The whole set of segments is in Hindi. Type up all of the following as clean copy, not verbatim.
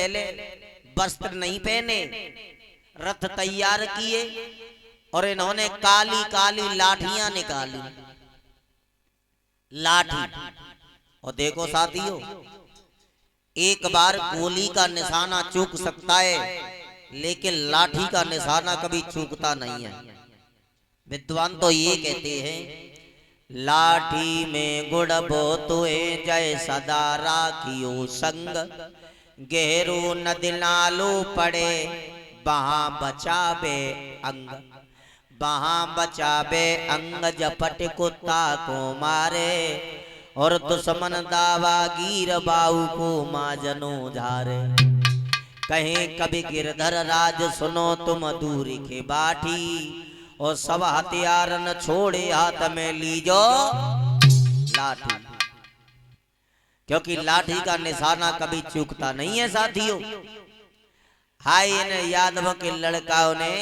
पहले वस्त्र नहीं पहने, रथ तैयार किए और इन्होंने काली काली लाठियां निकाली। लाठी, और देखो साथियों, एक बार गोली का निशाना चूक सकता है, लेकिन लाठी का निशाना कभी चूकता नहीं है। विद्वान तो ये कहते हैं, लाठी में गुड़ बोतुए जय सदा राखियो संग, गहरो नदी नालो पड़े वहां बचावे अंग। वहां बचावे अंग जपट कुत्ता को मारे, और दुश्मन दावा गिर बाऊ को माजनो झारे। कहीं कभी गिरधर राज सुनो तुम दूर के बाठी, और सब हथियार न छोड़े हाथ में लीजो लाठी। क्योंकि लाठी का निशाना कभी चूकता नहीं है साथियों। हाय इन यादव के लड़काओं ने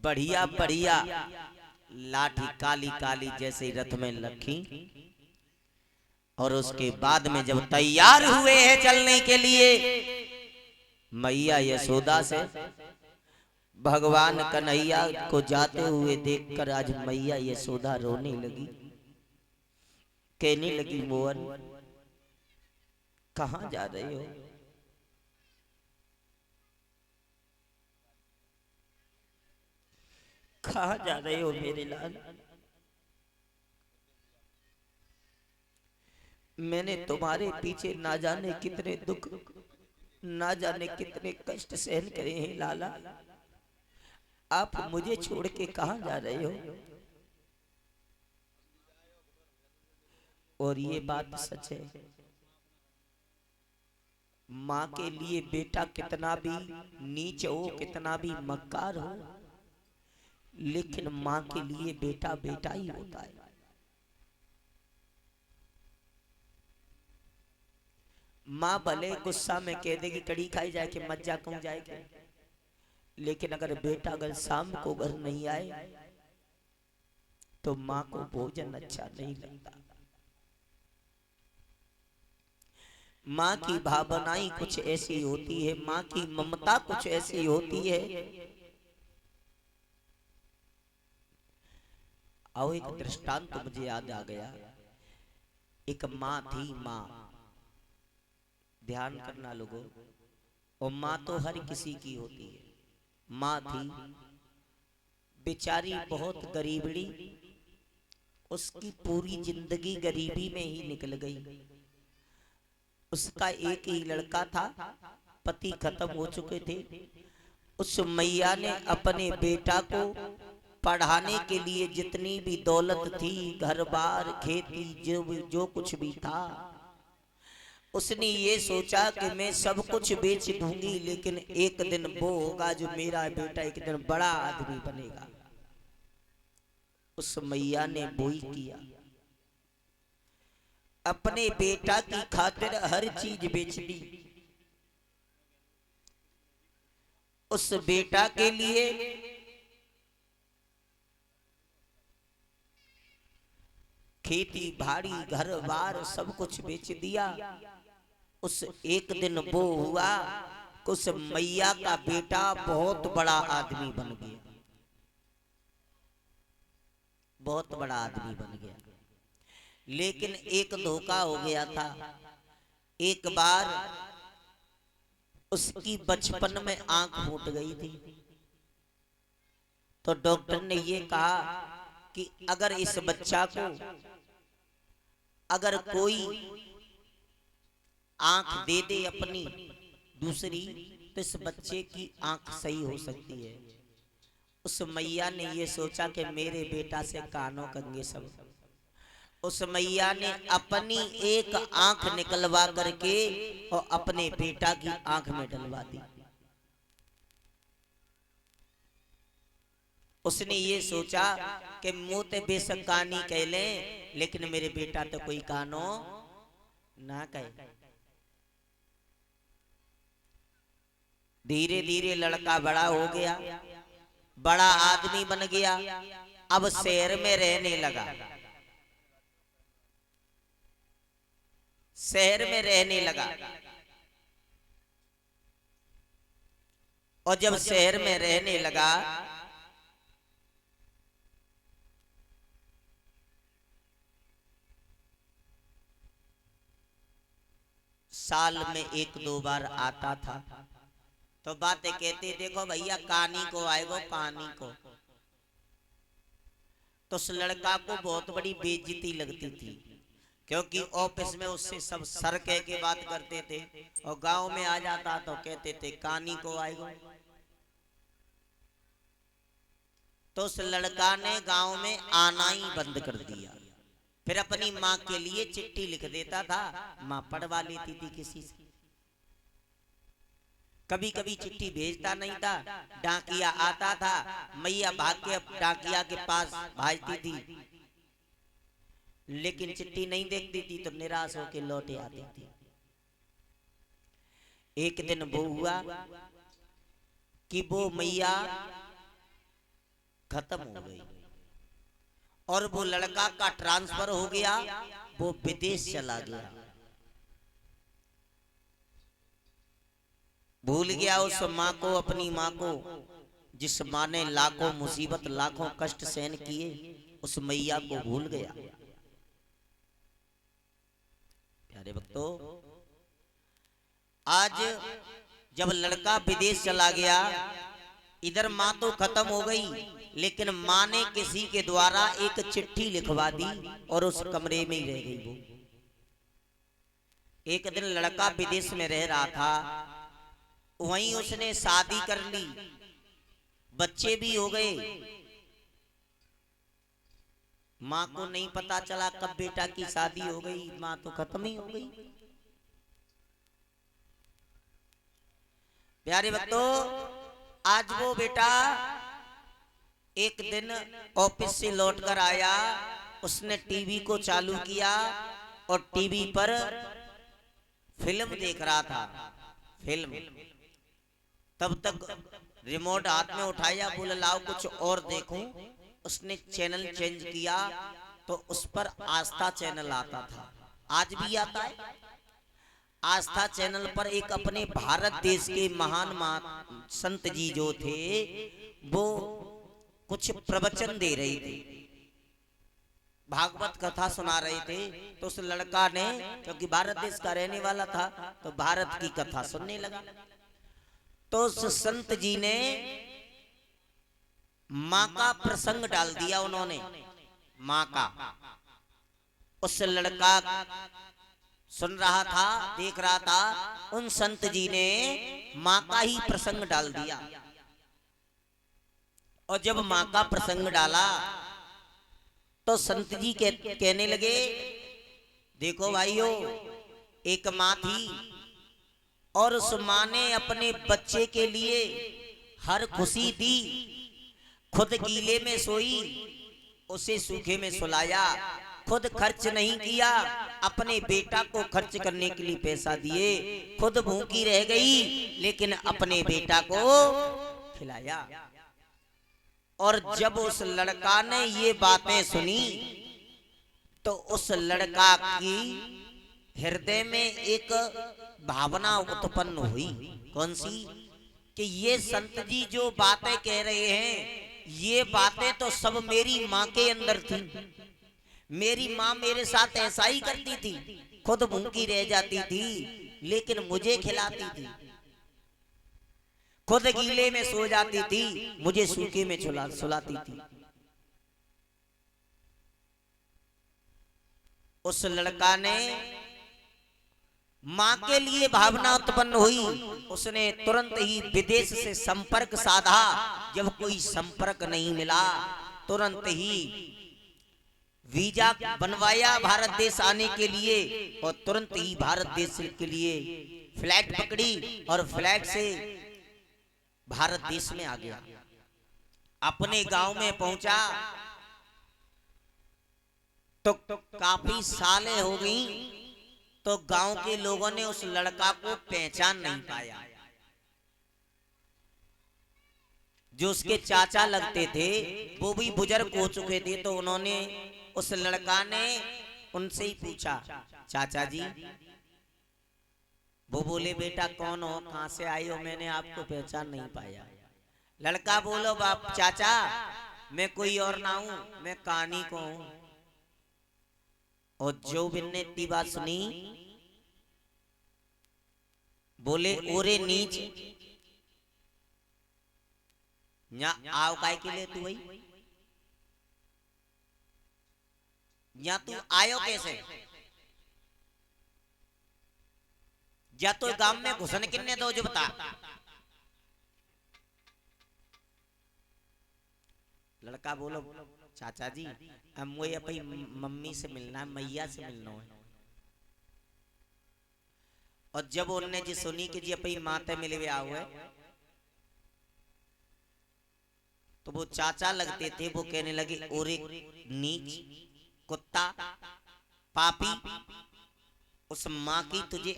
बढ़िया बढ़िया लाठी काली काली जैसे रथ में रखी, और उसके बाद में जब तैयार हुए हैं चलने के लिए, मैया यशोदा से भगवान कन्हैया को जाते हुए देखकर आज मैया यशोदा रोने लगी, कहने लगी, मोहन कहां जा रहे हो? कहां जा रहे हो मेरे लाल? मैंने तुम्हारे पीछे ना जाने कितने दुख, ना जाने कितने कष्ट सहन करे हैं लाला। आप मुझे छोड़ के कहां जा रहे हो? और ये बात सच है, माँ के लिए बेटा कितना भी नीच हो, कितना भी मक्कार हो, लेकिन माँ के लिए बेटा बेटा ही होता है। माँ भले गुस्सा में कह देगी कड़ी खाई जाए कि मत जा कहूं जाएगी, लेकिन अगर बेटा अगर शाम को घर नहीं आए तो माँ को भोजन अच्छा नहीं लगता। माँ की भावनाएं कुछ ऐसी होती है, माँ की ममता कुछ ऐसी होती है। आओ एक दृष्टांत तो मुझे याद आ गया। एक माँ थी, माँ, ध्यान करना लोगों, और माँ तो हर किसी की होती है। माँ थी बेचारी बहुत गरीबड़ी, उसकी पूरी जिंदगी गरीबी में ही निकल गई। उसका एक ही लड़का था, पति खत्म हो चुके थे। उस मैया ने अपने बेटा को पढ़ाने के लिए जितनी भी दौलत थी, घर बार खेती जो कुछ भी था, उसने ये सोचा कि मैं सब कुछ बेच दूंगी, लेकिन एक दिन वो होगा जो मेरा बेटा एक दिन बड़ा आदमी बनेगा। उस मैया ने वो ही किया, अपने बेटा की खातिर हर चीज बेच दी। उस बेटा के लिए खेती बाड़ी घर बार सब कुछ बेच दिया। उस एक दिन वो हुआ कि उस मैया का बेटा बहुत बड़ा आदमी बन गया, बहुत बड़ा आदमी बन गया। लेकिन एक धोखा हो गया था। एक बार उसकी बचपन में आंख फूट गई थी, तो डॉक्टर ने ये कहा कि अगर इस बच्चा को अगर कोई आंख दे दे अपनी दूसरी, तो इस बच्चे की आंख सही हो सकती है। उस मैया ने ये सोचा कि मेरे बेटा से कानों कंगे सब। उस मैया ने अपनी एक आंख निकलवा करके और अपने बेटा की आंख में डलवा दी। उसने ये सोचा कि मुंह ते बेशक कानी कह ले, लेकिन मेरे बेटा तो कोई कानो ना कहे। धीरे धीरे लड़का बड़ा हो गया, बड़ा आदमी बन गया। अब शहर में रहने लगा, शहर में रहने लगा। और जब शहर में रहने लगा साल में एक दो बार आता था, तो बातें कहते देखो भैया कहानी को आएगो कहानी को। तो उस लड़का को बहुत बड़ी बेइज्जती लगती थी, क्योंकि ऑफिस में उससे सब सर कह के बात करते थे, और गांव में आ जाता तो कहते थे कहानी को आएगो। तो उस लड़का ने गांव में आना ही बंद कर दिया। फिर अपनी माँ के लिए चिट्ठी लिख देता था, माँ पढ़वा लेती थी किसी से। कभी कभी चिट्ठी भेजता नहीं था, डाकिया आता था, मैया भाग के डाकिया के पास भाजती थी, लेकिन चिट्ठी नहीं देखती थी तो निराश होकर लौटे आती थी। एक दिन वो हुआ कि वो मैया खत्म हो गई और वो लड़का का ट्रांसफर हो गया, वो विदेश चला गया। भूल गया उस माँ को, अपनी माँ को, जिस माँ ने लाखों मुसीबत लाखों कष्ट सहन किए, उस मैया को भूल गया। प्यारे भक्तों, आज जब लड़का विदेश चला गया, इधर माँ तो खत्म हो गई, लेकिन माँ ने किसी के द्वारा एक चिट्ठी लिखवा दी और उस कमरे में ही रह गई वो। एक दिन लड़का विदेश में रह रहा था, वहीं उसने शादी कर ली, बच्चे भी हो गए। माँ को नहीं पता चला कब बेटा की शादी हो गई, माँ तो खत्म ही हो गई। प्यारे भक्तों, आज वो बेटा एक दिन ऑफिस से लौटकर आया, उसने टीवी को चालू किया और टीवी पर फिल्म देख रहा था। फिल्म तब तक रिमोट हाथ में उठाया, बोला लाओ कुछ और देखूं। उसने चैनल चेंज किया तो उस पर आस्था चैनल आता था, आज भी आता है। आस्था चैनल पर एक अपने भारत देश के महान संत जी जो थे, वो कुछ प्रवचन दे रहे थे, भागवत कथा सुना रहे थे। तो उस लड़का ने, क्योंकि भारत देश का रहने वाला था, तो भारत की कथा सुनने लगा। तो उस संत जी ने माँ का प्रसंग डाल दिया, उन्होंने माँ का। उस लड़का सुन रहा था, देख रहा था, उन संत जी ने माँ का ही प्रसंग डाल दिया। और जब माँ का प्रसंग डाला तो संत जी कहने लगे, देखो भाइयों, एक माँ थी और उस माँ ने अपने बच्चे के लिए हर खुशी दी। खुद गीले में सोई, उसे सूखे में सुलाया, खुद खर्च नहीं किया, अपने बेटा को खर्च करने के लिए पैसा दिए। खुद भूखी रह गई, लेकिन अपने बेटा को खिलाया। और जब उस लड़का ने ये बातें सुनी, तो उस लड़का की हृदय में एक भावना उत्पन्न हुई। कौन सी? कि ये संत जी जो बातें कह रहे हैं, ये बातें तो सब मेरी माँ के अंदर थी। मेरी माँ मेरे साथ ऐसा ही करती थी, खुद भूखी रह जाती थी लेकिन मुझे खिलाती थी, खुद गीले में सो जाती थी, मुझे सूखे में सुलाती थी। उस लड़का ने माँ के लिए भावना उत्पन्न हुई, उसने तुरंत ही विदेश से संपर्क साधा। जब कोई संपर्क नहीं मिला, तुरंत ही वीजा बनवाया भारत देश आने के लिए, और तुरंत ही भारत देश के लिए फ्लाइट पकड़ी और फ्लाइट से भारत देश में आ गया। अपने गांव में पहुंचा तो काफी सालें हो गई, तो गांव के लोगों ने उस लड़का को पहचान नहीं पाया। जो उसके चाचा लगते थे वो भी बुजुर्ग हो चुके थे, तो उन्होंने, उस लड़का ने उनसे ही पूछा, चाचा जी वो बोले बेटा कौन हो, कहां से आई हो, मैंने आपको पहचान नहीं पाया। लड़का बोलो बाप चाचा मैं कोई और ना हूं, मैं कहानी को हूं। और जो बिन ने इतनी बात सुनी बोले ओरे नीच आओ काय के लिए तू भाई, या तू आयो कैसे, या तो गांव में घुसन किन्ने दो जो बता। लड़का बोलो चाचा जी अब मुझे अपनी मम्मी से मिलना है, मैया से मिलना है। और जब उन्होंने जी सुनी कि जी अपनी माते मिले हुए हुए, तो वो चाचा लगते थे, वो कहने लगे ओरे नीच कुत्ता पापी, उस माँ की तुझे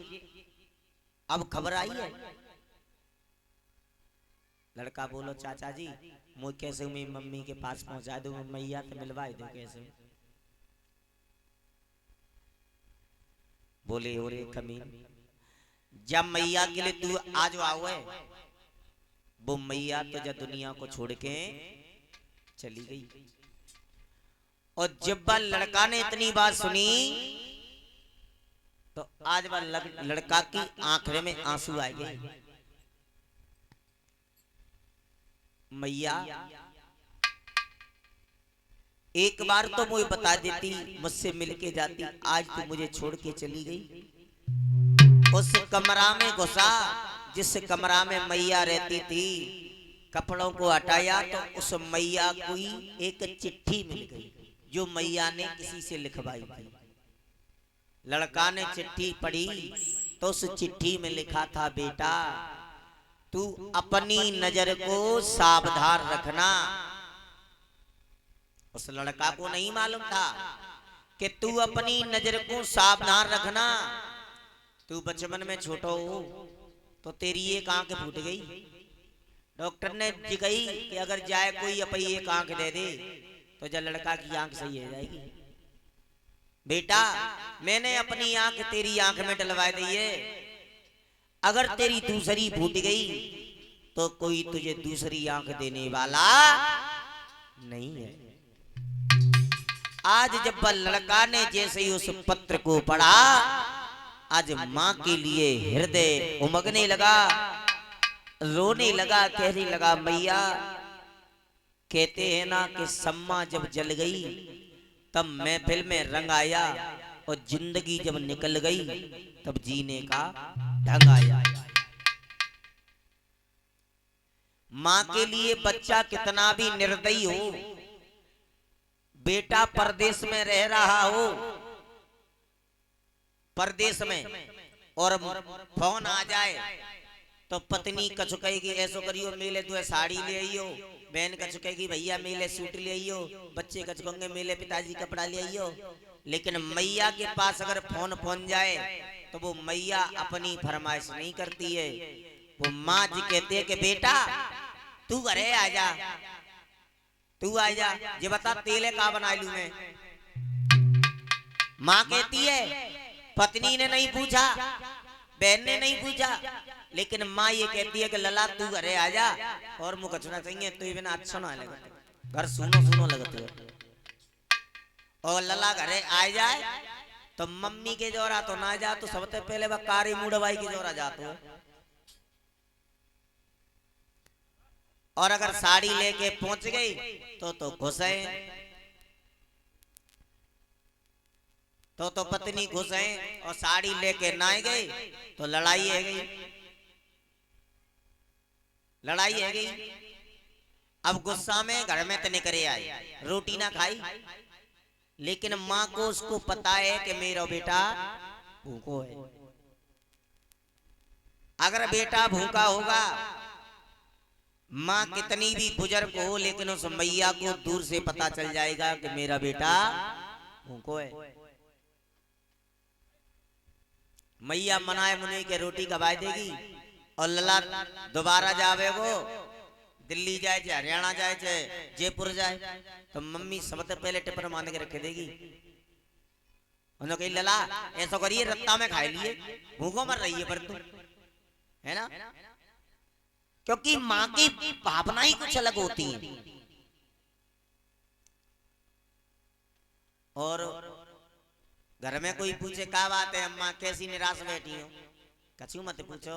अब खबर आई है। लड़का बोलो चाचा जी मुझे कैसे मेरी मम्मी के पास पहुंचा दूं, मैया से मिलवा दो कैसे। बोले ओरे कमीन जब मैया के लिए तू आज आओ है, वो मैया तो जब दुनिया को छोड़ के चली गई। और जब बार लड़का ने इतनी बात सुनी तो आज बार लड़का की आंखों में आंसू आ गए। मैया एक बार तो मुझे बता देती, मुझसे मिलके जाती, आज तो मुझे छोड़ के चली गई। उस कमरा में घुसा जिस कमरा में मैया रहती थी, कपड़ों को हटाया तो उस मैया को एक चिट्ठी मिल गई जो मैया ने किसी से लिखवाई थी। लड़का ने चिट्ठी पढ़ी तो उस चिट्ठी में लिखा था बेटा तू अपनी नजर को सावधान रखना। उस लड़का को नहीं मालूम था कि तू अपनी नजर को सावधान रखना, तू बचपन में छोटा हो तो तेरी एक आंख फूट गई, डॉक्टर ने कही कि अगर जाए कोई अपनी एक आंख दे दे तो जब लड़का की आंख सही हो जाएगी। बेटा मैंने अपनी आंख तेरी आंख में डलवा दी है, अगर तेरी दूसरी फूट गई तो कोई तुझे दूसरी आंख देने वाला नहीं है। आज जब लड़का ने जैसे ही उस पत्र को पढ़ा, आज मां के लिए हृदय उमगने लगा, रोने लगा, कहने लगा मैया कहते हैं ना कि सम्मा जब जल गई तब महफिल में रंग आया, और जिंदगी जब निकल गई तब जीने का ढंग आया। मां के लिए बच्चा कितना भी निर्दयी हो, बेटा परदेश में रह रहा हो, परदेश में और फोन आ जाए तो पत्नी कछु कहेगी ऐसो करियो मेले दुए साड़ी ले आइयो, बहन कछु कहेगी भैया मेले सूट ले आइयो, बच्चे कछु कहेंगे मेले पिताजी कपड़ा ले आइयो। लेकिन मैया के पास अगर फोन पहुंच जाए तो वो मैया अपनी फरमाइश नहीं करती है, वो माँ जी कहते हैं कि बेटा तू घरे आ जा, तू आ जा, ये बता तेले का बना लू मैं। माँ कहती है, पत्नी ने नहीं पूछा, बहन ने नहीं पूछा, लेकिन माँ ये कहती है कि लला तू घरे आ जा, और मुझे कचना चाहिए तो बिना अच्छा ना लगे, घर सुनो सुनो लगते हो। और लला घरे आ जाए तो मम्मी के जोरा तो ना जा, तो सबसे पहले वह कारी मुड़वाई के जोरा जाते हो। और अगर साड़ी लेके पहुंच गई तो घुसे, तो पत्नी घुसे, और साड़ी लेके ना गई तो लड़ाई है गई, लड़ाई है गई। अब गुस्सा में घर में तो निकले आई, रोटी ना खाई, लेकिन माँ को उसको पता है कि मेरा बेटा भूखो है। अगर बेटा भूखा होगा, माँ कितनी भी बुजुर्ग हो, लेकिन उस मैया को दूर से पता चल जाएगा कि मेरा बेटा भूखो है। मैया मनाए मुने के रोटी खवाई देगी, और लला दोबारा जावे वो दिल्ली जाए चाहे हरियाणा जाए चाहे जयपुर जाए, तो मम्मी सबसे पहले टिफिन मान के रख देगी। उन्होंने कही लला ऐसा करिए रत्ता में खाए लिए भूखों मर रही है पर तू, है ना। क्योंकि माँ की भावना ही कुछ अलग होती है। और घर में कोई पूछे क्या बात है अम्मा कैसी निराश बैठी हो, कछु मत पूछो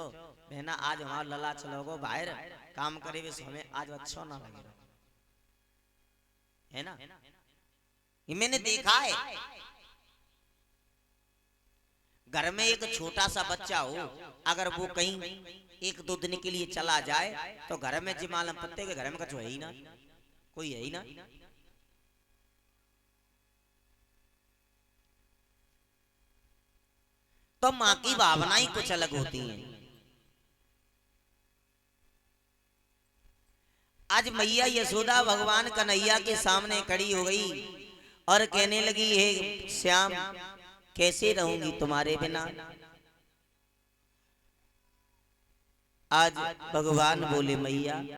बहना, आज हमारा लला चलोगो बाहर काम करे वे हमें आज अच्छा ना लगे, है ना। ये मैंने देखा है। घर में एक छोटा सा बच्चा हो, अगर वो कहीं एक दो दिन के लिए चला जाए तो घर में जी मालूम पत्ते के घर में कछु है ही ना, कोई है ही ना। तो माँ की भावना ही कुछ अलग होती है। आज मैया यशोदा भगवान कन्हैया के सामने खड़ी हो गई और कहने लगी, हे श्याम कैसे रहूंगी तुम्हारे बिना। आज भगवान बोले मैया